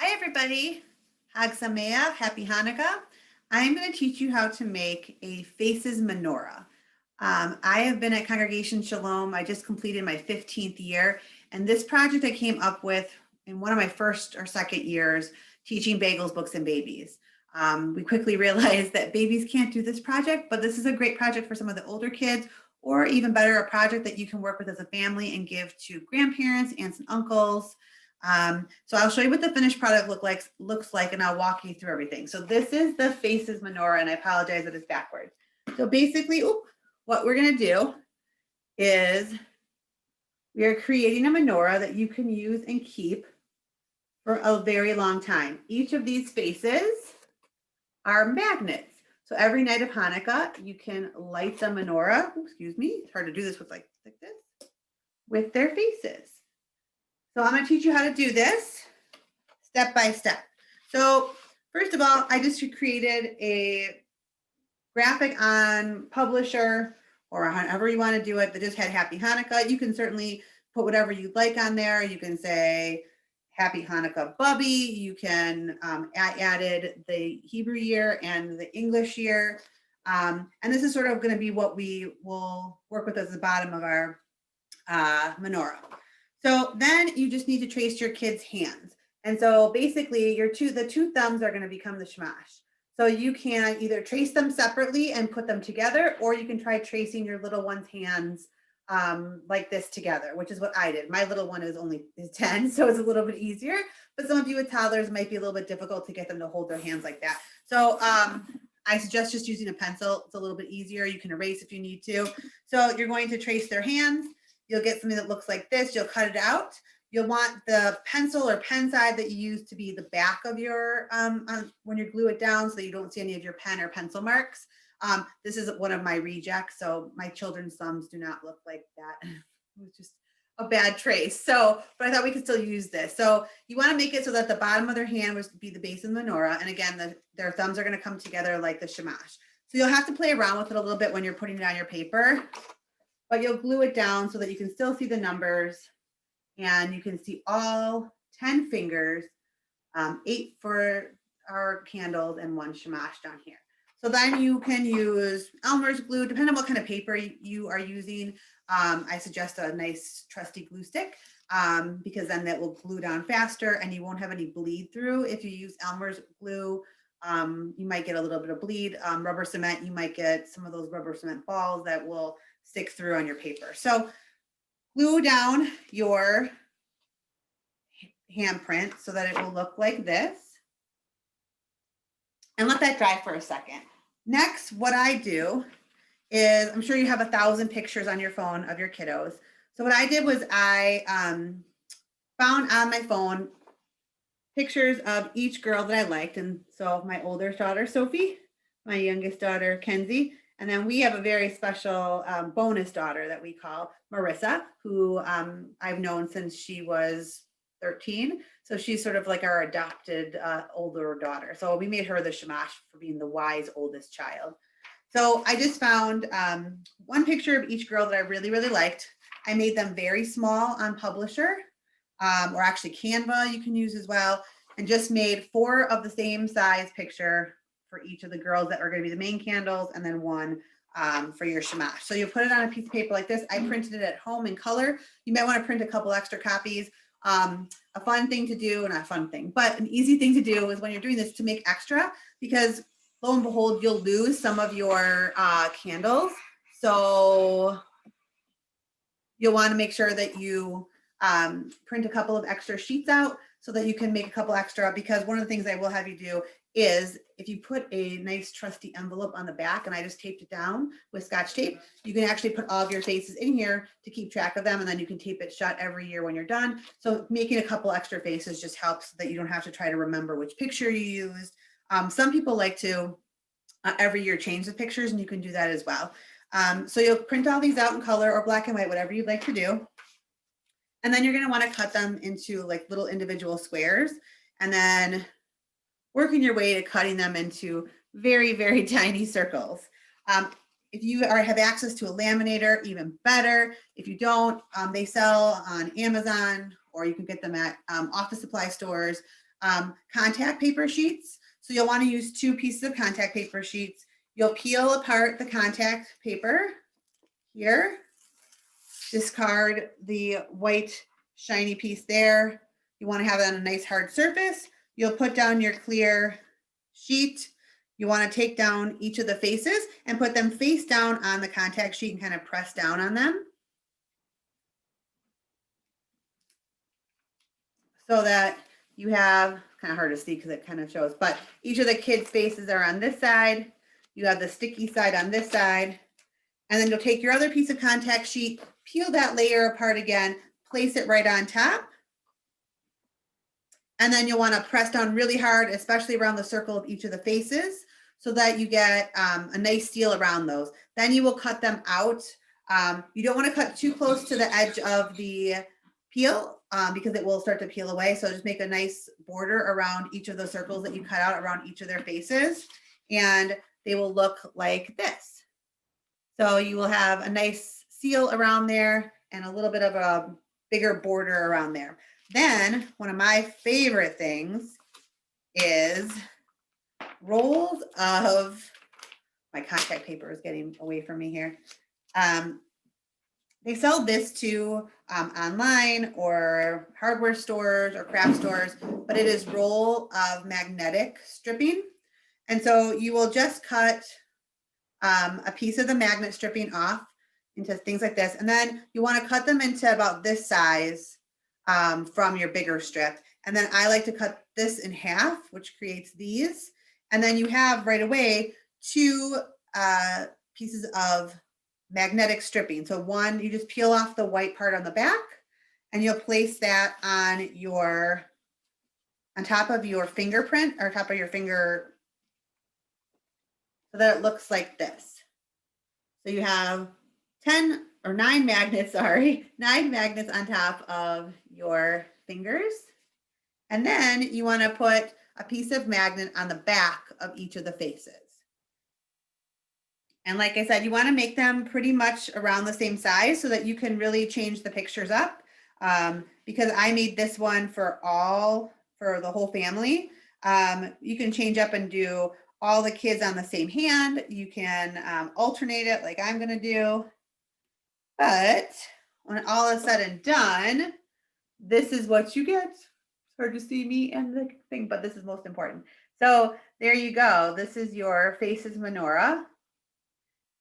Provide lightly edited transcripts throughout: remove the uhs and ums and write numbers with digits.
Hi, everybody. Hag Sameach, happy Hanukkah. I'm going to teach you how to make a faces menorah. I have been at Congregation Shalom. I just completed my 15th year, and this project I came up with in one of my first or second years teaching bagels, books, and babies. We quickly realized that babies can't do this project, but this is a great project for some of the older kids, or even better, a project that you can work with as a family and give to grandparents, aunts, and uncles. So I'll show you what the finished product looks like, and I'll walk you through everything. So this is the faces menorah, and I apologize that it's backwards. So basically, what we're going to do is we are creating a menorah that you can use and keep for a very long time. Each of these faces are magnets. So every night of Hanukkah, you can light the menorah. Excuse me, it's hard to do this with like this, with their faces. So I'm going to teach you how to do this step by step. So first of all, I just created a graphic on Publisher or however you want to do it that just had Happy Hanukkah. You can certainly put whatever you'd like on there. You can say Happy Hanukkah Bubby. You can added the Hebrew year and the English year. And this is sort of going to be what we will work with as the bottom of our menorah. So then you just need to trace your kids' hands. And so basically the two thumbs are going to become the shamash. So you can either trace them separately and put them together, or you can try tracing your little one's hands like this together, which is what I did. My little one is 10, so it's a little bit easier, but some of you with toddlers might be a little bit difficult to get them to hold their hands like that. So I suggest just using a pencil. It's a little bit easier. You can erase if you need to. So you're going to trace their hands. You'll get something that looks like this. You'll cut it out. You'll want the pencil or pen side that you use to be the back of your, when you glue it down so that you don't see any of your pen or pencil marks. This is one of my rejects, so my children's thumbs do not look like that. It was just a bad trace. So, but I thought we could still use this. So you want to make it so that the bottom of their hand would be the base of the menorah. And again, their thumbs are going to come together like the shamash. So you'll have to play around with it a little bit when you're putting it on your paper, but you'll glue it down so that you can still see the numbers and you can see all 10 fingers, 8 for our candles and 1 shamash down here. So then you can use Elmer's glue, depending on what kind of paper you are using. I suggest a nice trusty glue stick because then that will glue down faster and you won't have any bleed through. If you use Elmer's glue, you might get a little bit of bleed. Rubber cement, you might get some of those rubber cement balls that will stick through on your paper. So glue down your handprint so that it will look like this. And let that dry for a second. Next, what I do is, I'm sure you have 1,000 pictures on your phone of your kiddos. So what I did was I found on my phone pictures of each girl that I liked. And so my oldest daughter, Sophie, my youngest daughter, Kenzie, and then we have a very special bonus daughter that we call Marissa, who I've known since she was 13. So she's sort of like our adopted older daughter. So we made her the shamash for being the wise oldest child. So I just found one picture of each girl that I really, really liked. I made them very small on Publisher, or actually Canva you can use as well, and just made 4 of the same size picture for each of the girls that are going to be the main candles, and then 1 for your shamash. So you put it on a piece of paper like this. I printed it at home in color. You might want to print a couple extra copies. A fun thing to do, not a fun thing, but an easy thing to do is when you're doing this to make extra, because lo and behold, you'll lose some of your candles. So you'll want to make sure that you print a couple of extra sheets out so that you can make a couple extra, because one of the things I will have you do is if you put a nice trusty envelope on the back, and I just taped it down with Scotch tape, you can actually put all of your faces in here to keep track of them, and then you can tape it shut every year when you're done. So making a couple extra faces just helps that you don't have to try to remember which picture you used. Some people like to every year change the pictures, and you can do that as well. So you'll print all these out in color or black and white, whatever you'd like to do. And then you're going to want to cut them into like little individual squares, and then working your way to cutting them into very, very tiny circles. If you have access to a laminator, even better. If you don't, they sell on Amazon, or you can get them at office supply stores. contact paper sheets. So you'll want to use 2 pieces of contact paper sheets. You'll peel apart the contact paper here, discard the white shiny piece there. You want to have it on a nice hard surface. You'll put down your clear sheet. You want to take down each of the faces and put them face down on the contact sheet and kind of press down on them, so that you have, kind of hard to see because it kind of shows, but each of the kids' faces are on this side. You have the sticky side on this side. And then you'll take your other piece of contact sheet, peel that layer apart again, place it right on top. And then you'll want to press down really hard, especially around the circle of each of the faces, so that you get a nice seal around those. Then you will cut them out. You don't want to cut too close to the edge of the peel because it will start to peel away. So just make a nice border around each of the circles that you cut out around each of their faces, and they will look like this. So you will have a nice seal around there and a little bit of a bigger border around there. Then one of my favorite things is rolls of, my contact paper is getting away from me here. They sell this too online or hardware stores or craft stores, but it is roll of magnetic stripping. And so you will just cut a piece of the magnet stripping off into things like this. And then you want to cut them into about this size from your bigger strip. And then I like to cut this in half, which creates these. And then you have right away 2 pieces of magnetic stripping. So one, you just peel off the white part on the back and you'll place that on top of your fingerprint or top of your finger, so that it looks like this. So you have 9 magnets on top of your fingers. And then you want to put a piece of magnet on the back of each of the faces. And like I said, you want to make them pretty much around the same size so that you can really change the pictures up. Because I made this one for the whole family. You can change up and do all the kids on the same hand. You can alternate it like I'm going to do. But when all is said and done, this is what you get. It's hard to see me and the thing, but this is most important. So there you go. This is your Faces Menorah.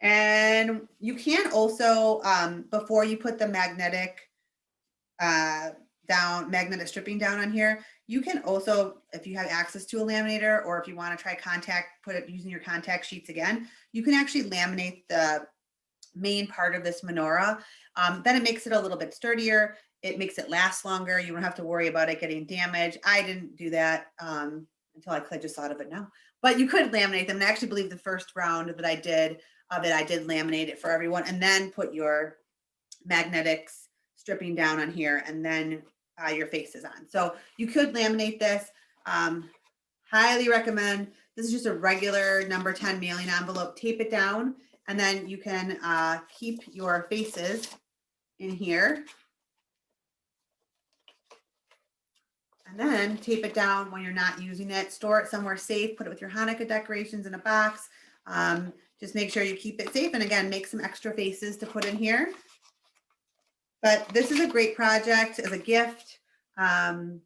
And you can also, before you put the magnetic stripping down on here, you can also, if you have access to a laminator, or if you want to try put it using your contact sheets again, you can actually laminate the main part of this menorah. Then it makes it a little bit sturdier. It makes it last longer. You don't have to worry about it getting damaged. I didn't do that until I just thought of it now. But you could laminate them. And I actually believe the first round that I did of it, I did laminate it for everyone and then put your magnetics stripping down on here and then your faces on. So you could laminate this. Highly recommend. This is just a regular number 10 mailing envelope. Tape it down and then you can keep your faces in here. And then tape it down when you're not using it. Store it somewhere safe. Put it with your Hanukkah decorations in a box. Just make sure you keep it safe. And again, make some extra faces to put in here. But this is a great project as a gift, and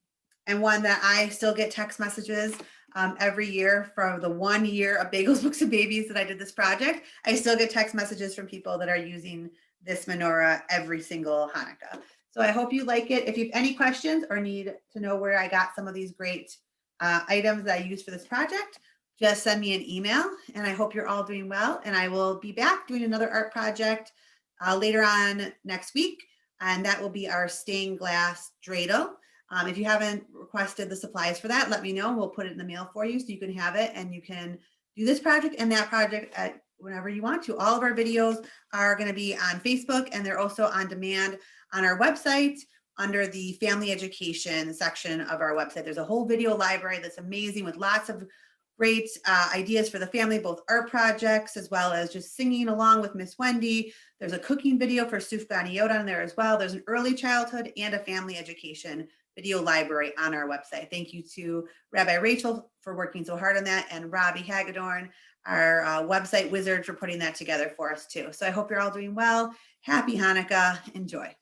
one that I still get text messages every year. For the 1 year of Bagels, Books, and Babies that I did this project, I still get text messages from people that are using this menorah every single Hanukkah. So I hope you like it. If you have any questions or need to know where I got some of these great items that I use for this project, just send me an email, and I hope you're all doing well. And I will be back doing another art project later on next week. And that will be our stained glass dreidel. If you haven't requested the supplies for that, let me know. We'll put it in the mail for you so you can have it and you can do this project and that project at whenever you want to. All of our videos are going to be on Facebook and they're also on demand on our website under the family education section of our website. There's a whole video library that's amazing with lots of great ideas for the family, both art projects as well as just singing along with Miss Wendy. There's a cooking video for Sufgani Yod on there as well. There's an early childhood and a family education video library on our website. Thank you to Rabbi Rachel for working so hard on that, and Robbie Hagedorn, our website wizard, for putting that together for us too. So I hope you're all doing well. Happy Hanukkah. Enjoy.